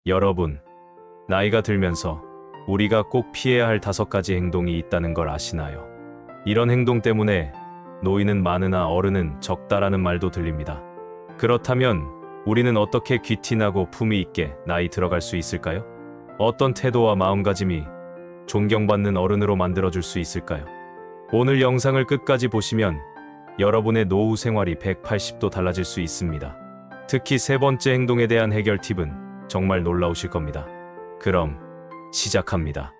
여러분, 나이가 들면서 우리가 꼭 피해야 할 5가지 행동이 있다는 걸 아시나요? 이런 행동 때문에 노인은 많으나 어른은 적다라는 말도 들립니다. 그렇다면 우리는 어떻게 귀티나고 품위 있게 나이 들어갈 수 있을까요? 어떤 태도와 마음가짐이 존경받는 어른으로 만들어줄 수 있을까요? 오늘 영상을 끝까지 보시면 여러분의 노후 생활이 180도 달라질 수 있습니다. 특히 세 번째 행동에 대한 해결 팁은 정말 놀라우실 겁니다. 그럼 시작합니다.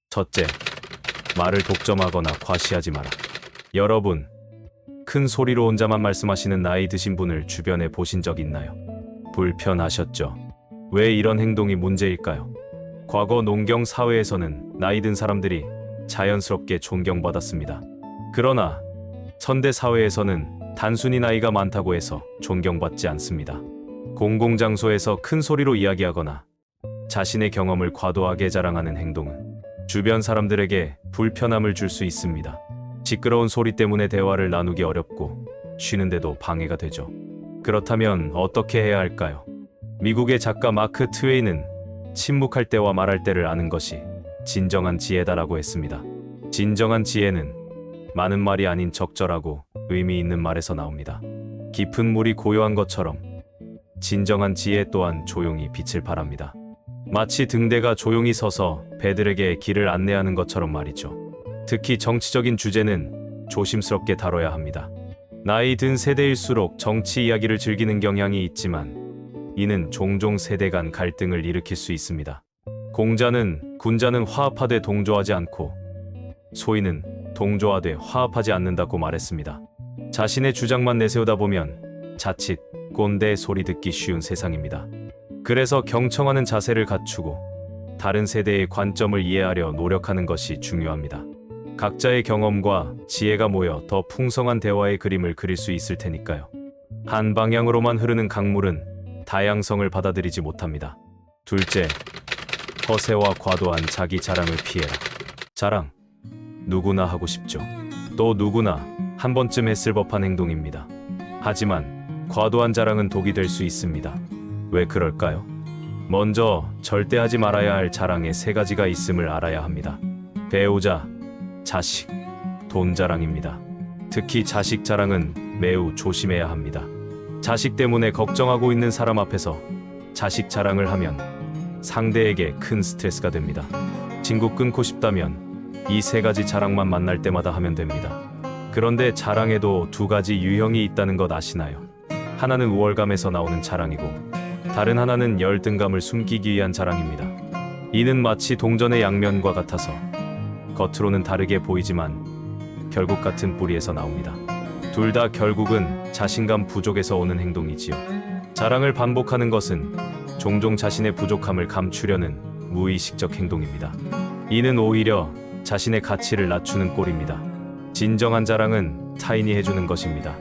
첫째, 말을 독점하거나 과시하지 마라. 여러분, 큰 소리로 혼자만 말씀하시는 나이 드신 분을 주변에 보신 적 있나요? 불편하셨죠? 왜 이런 행동이 문제일까요? 과거 농경 사회에서는 나이 든 사람들이 자연스럽게 존경받았습니다. 그러나 현대 사회에서는 단순히 나이가 많다고 해서 존경받지 않습니다. 공공장소에서 큰 소리로 이야기하거나 자신의 경험을 과도하게 자랑하는 행동은 주변 사람들에게 불편함을 줄 수 있습니다. 시끄러운 소리 때문에 대화를 나누기 어렵고 쉬는데도 방해가 되죠. 그렇다면 어떻게 해야 할까요? 미국의 작가 마크 트웨이는 침묵할 때와 말할 때를 아는 것이 진정한 지혜다라고 했습니다. 진정한 지혜는 많은 말이 아닌 적절하고 의미 있는 말에서 나옵니다. 깊은 물이 고요한 것처럼 진정한 지혜 또한 조용히 빛을 발합니다. 마치 등대가 조용히 서서 배들에게 길을 안내하는 것처럼 말이죠. 특히 정치적인 주제는 조심스럽게 다뤄야 합니다. 나이 든 세대일수록 정치 이야기를 즐기는 경향이 있지만 이는 종종 세대 간 갈등을 일으킬 수 있습니다. 군자는 화합하되 동조하지 않고 소인은 동조하되 화합하지 않는다고 말했습니다. 자신의 주장만 내세우다 보면 자칫 꼰대 소리 듣기 쉬운 세상입니다. 그래서 경청하는 자세를 갖추고 다른 세대의 관점을 이해하려 노력하는 것이 중요합니다. 각자의 경험과 지혜가 모여 더 풍성한 대화의 그림을 그릴 수 있을 테니까요. 한 방향으로만 흐르는 강물은 다양성을 받아들이지 못합니다. 둘째, 허세와 과도한 자기 자랑을 피해라. 자랑, 누구나 하고 싶죠. 또 누구나 한 번쯤 했을 법한 행동입니다. 하지만 과도한 자랑은 독이 될 수 있습니다. 왜 그럴까요? 먼저 절대 하지 말아야 할 자랑의 3가지가 있음을 알아야 합니다. 배우자, 자식, 돈 자랑입니다. 특히 자식 자랑은 매우 조심해야 합니다. 자식 때문에 걱정하고 있는 사람 앞에서 자식 자랑을 하면 상대에게 큰 스트레스가 됩니다. 친구 끊고 싶다면 이 3가지 자랑만 만날 때마다 하면 됩니다. 그런데 자랑에도 2가지 유형이 있다는 것 아시나요? 하나는 우월감에서 나오는 자랑이고 다른 하나는 열등감을 숨기기 위한 자랑입니다. 이는 마치 동전의 양면과 같아서 겉으로는 다르게 보이지만 결국 같은 뿌리에서 나옵니다. 둘 다 결국은 자신감 부족에서 오는 행동이지요. 자랑을 반복하는 것은 종종 자신의 부족함을 감추려는 무의식적 행동입니다. 이는 오히려 자신의 가치를 낮추는 꼴입니다. 진정한 자랑은 타인이 해주는 것입니다.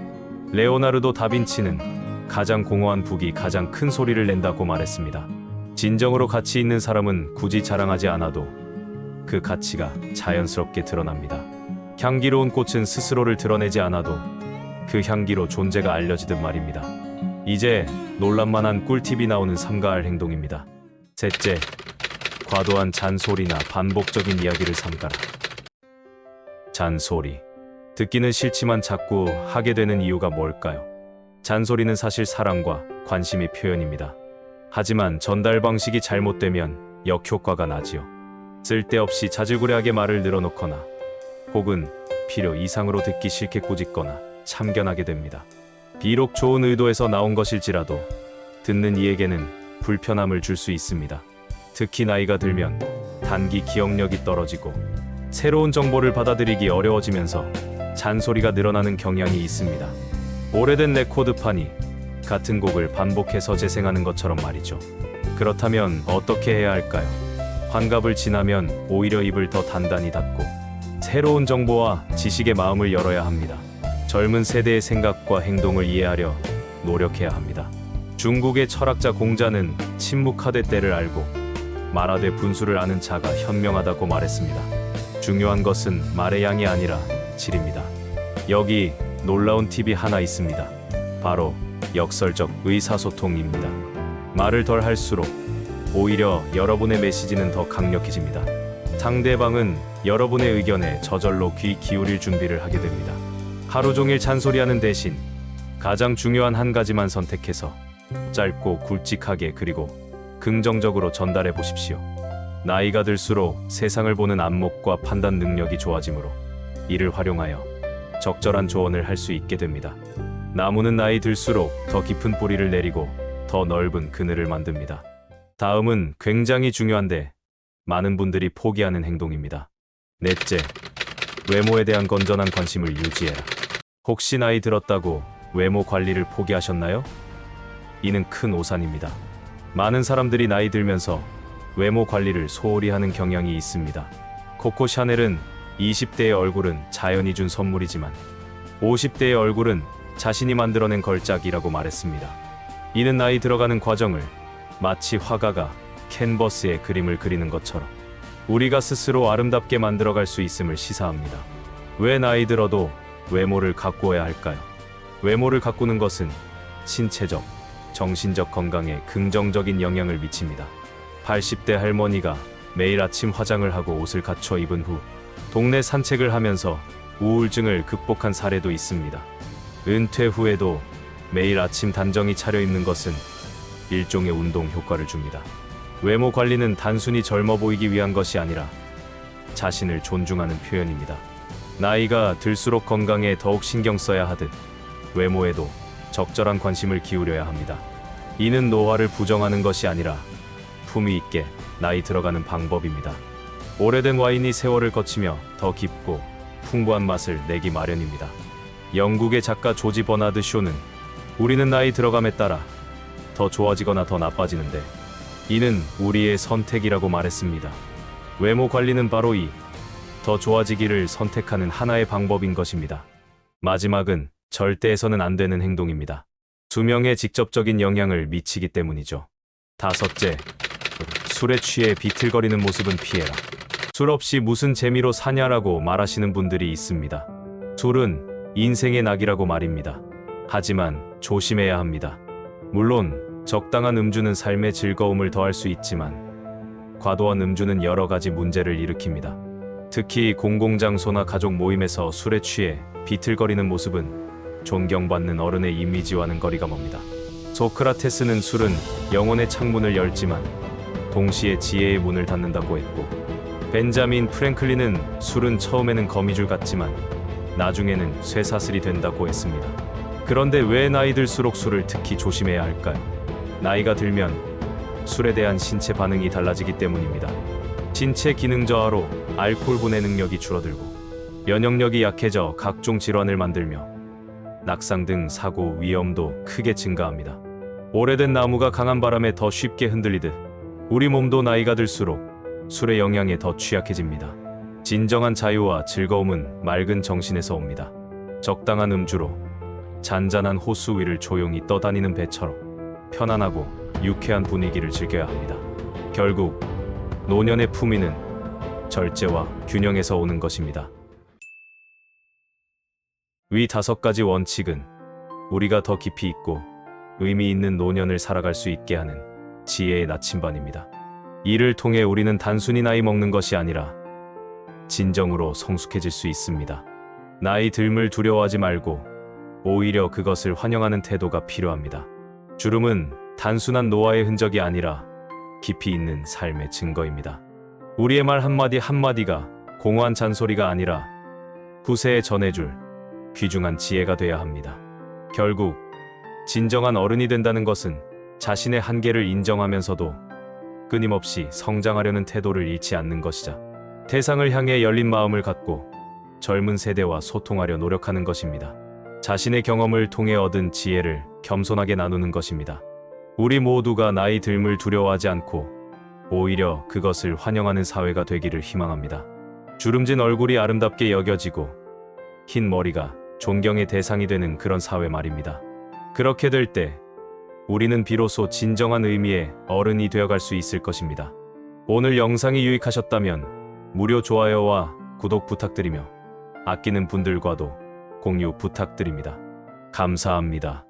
레오나르도 다빈치는 가장 공허한 북이 가장 큰 소리를 낸다고 말했습니다. 진정으로 가치 있는 사람은 굳이 자랑하지 않아도 그 가치가 자연스럽게 드러납니다. 향기로운 꽃은 스스로를 드러내지 않아도 그 향기로 존재가 알려지듯 말입니다. 이제 놀랍만한 꿀팁이 나오는 삼가할 행동입니다. 셋째, 과도한 잔소리나 반복적인 이야기를 삼가라. 잔소리. 듣기는 싫지만 자꾸 하게 되는 이유가 뭘까요? 잔소리는 사실 사랑과 관심의 표현입니다. 하지만 전달 방식이 잘못되면 역효과가 나지요. 쓸데없이 자질구레하게 말을 늘어놓거나 혹은 필요 이상으로 듣기 싫게 꾸짖거나 참견하게 됩니다. 비록 좋은 의도에서 나온 것일지라도 듣는 이에게는 불편함을 줄 수 있습니다. 특히 나이가 들면 단기 기억력이 떨어지고 새로운 정보를 받아들이기 어려워지면서 잔소리가 늘어나는 경향이 있습니다. 오래된 레코드판이 같은 곡을 반복해서 재생하는 것처럼 말이죠. 그렇다면 어떻게 해야 할까요? 환갑을 지나면 오히려 입을 더 단단히 닫고 새로운 정보와 지식의 마음을 열어야 합니다. 젊은 세대의 생각과 행동을 이해하려 노력해야 합니다. 중국의 철학자 공자는 침묵하되 때를 알고 말하되 분수를 아는 자가 현명하다고 말했습니다. 중요한 것은 말의 양이 아니라 질입니다. 여기 놀라운 팁이 하나 있습니다. 바로 역설적 의사소통입니다. 말을 덜 할수록 오히려 여러분의 메시지는 더 강력해집니다. 상대방은 여러분의 의견에 저절로 귀 기울일 준비를 하게 됩니다. 하루 종일 잔소리하는 대신 가장 중요한 한 가지만 선택해서 짧고 굵직하게 그리고 긍정적으로 전달해 보십시오. 나이가 들수록 세상을 보는 안목과 판단 능력이 좋아지므로 이를 활용하여 적절한 조언을 할 수 있게 됩니다. 나무는 나이 들수록 더 깊은 뿌리를 내리고 더 넓은 그늘을 만듭니다. 다음은 굉장히 중요한데 많은 분들이 포기하는 행동입니다. 넷째, 외모에 대한 건전한 관심을 유지해라. 혹시 나이 들었다고 외모 관리를 포기하셨나요? 이는 큰 오산입니다. 많은 사람들이 나이 들면서 외모 관리를 소홀히 하는 경향이 있습니다. 코코 샤넬은 20대의 얼굴은 자연이 준 선물이지만 50대의 얼굴은 자신이 만들어낸 걸작이라고 말했습니다. 이는 나이 들어가는 과정을 마치 화가가 캔버스에 그림을 그리는 것처럼 우리가 스스로 아름답게 만들어갈 수 있음을 시사합니다. 왜 나이 들어도 외모를 가꾸어야 할까요? 외모를 가꾸는 것은 신체적, 정신적 건강에 긍정적인 영향을 미칩니다. 80대 할머니가 매일 아침 화장을 하고 옷을 갖춰 입은 후 동네 산책을 하면서 우울증을 극복한 사례도 있습니다. 은퇴 후에도 매일 아침 단정히 차려입는 것은 일종의 운동 효과를 줍니다. 외모 관리는 단순히 젊어 보이기 위한 것이 아니라 자신을 존중하는 표현입니다. 나이가 들수록 건강에 더욱 신경 써야 하듯 외모에도 적절한 관심을 기울여야 합니다. 이는 노화를 부정하는 것이 아니라 품위 있게 나이 들어가는 방법입니다. 오래된 와인이 세월을 거치며 더 깊고 풍부한 맛을 내기 마련입니다. 영국의 작가 조지 버나드 쇼는 우리는 나이 들어감에 따라 더 좋아지거나 더 나빠지는데 이는 우리의 선택이라고 말했습니다. 외모 관리는 바로 이 더 좋아지기를 선택하는 하나의 방법인 것입니다. 마지막은 절대 해서는 안 되는 행동입니다. 수명에 직접적인 영향을 미치기 때문이죠. 다섯째, 술에 취해 비틀거리는 모습은 피해라. 술 없이 무슨 재미로 사냐라고 말하시는 분들이 있습니다. 술은 인생의 낙이라고 말입니다. 하지만 조심해야 합니다. 물론 적당한 음주는 삶의 즐거움을 더할 수 있지만 과도한 음주는 여러 가지 문제를 일으킵니다. 특히 공공장소나 가족 모임에서 술에 취해 비틀거리는 모습은 존경받는 어른의 이미지와는 거리가 멉니다. 소크라테스는 술은 영혼의 창문을 열지만 동시에 지혜의 문을 닫는다고 했고, 벤자민 프랭클린은 술은 처음에는 거미줄 같지만 나중에는 쇠사슬이 된다고 했습니다. 그런데 왜 나이 들수록 술을 특히 조심해야 할까요? 나이가 들면 술에 대한 신체 반응이 달라지기 때문입니다. 신체 기능 저하로 알코올 분해 능력이 줄어들고 면역력이 약해져 각종 질환을 만들며 낙상 등 사고 위험도 크게 증가합니다. 오래된 나무가 강한 바람에 더 쉽게 흔들리듯 우리 몸도 나이가 들수록 술의 영향에 더 취약해집니다. 진정한 자유와 즐거움은 맑은 정신에서 옵니다. 적당한 음주로 잔잔한 호수 위를 조용히 떠다니는 배처럼 편안하고 유쾌한 분위기를 즐겨야 합니다. 결국 노년의 품위는 절제와 균형에서 오는 것입니다. 위 5가지 원칙은 우리가 더 깊이 있고 의미 있는 노년을 살아갈 수 있게 하는 지혜의 나침반입니다. 이를 통해 우리는 단순히 나이 먹는 것이 아니라 진정으로 성숙해질 수 있습니다. 나이 듦을 두려워하지 말고 오히려 그것을 환영하는 태도가 필요합니다. 주름은 단순한 노화의 흔적이 아니라 깊이 있는 삶의 증거입니다. 우리의 말 한마디 한마디가 공허한 잔소리가 아니라 후세에 전해줄 귀중한 지혜가 되어야 합니다. 결국 진정한 어른이 된다는 것은 자신의 한계를 인정하면서도 끊임없이 성장하려는 태도를 잃지 않는 것이자 세상을 향해 열린 마음을 갖고 젊은 세대와 소통하려 노력하는 것입니다. 자신의 경험을 통해 얻은 지혜를 겸손하게 나누는 것입니다. 우리 모두가 나이 듦을 두려워하지 않고 오히려 그것을 환영하는 사회가 되기를 희망합니다. 주름진 얼굴이 아름답게 여겨지고 흰 머리가 존경의 대상이 되는 그런 사회 말입니다. 그렇게 될 때 우리는 비로소 진정한 의미의 어른이 되어갈 수 있을 것입니다. 오늘 영상이 유익하셨다면 무료 좋아요와 구독 부탁드리며 아끼는 분들과도 공유 부탁드립니다. 감사합니다.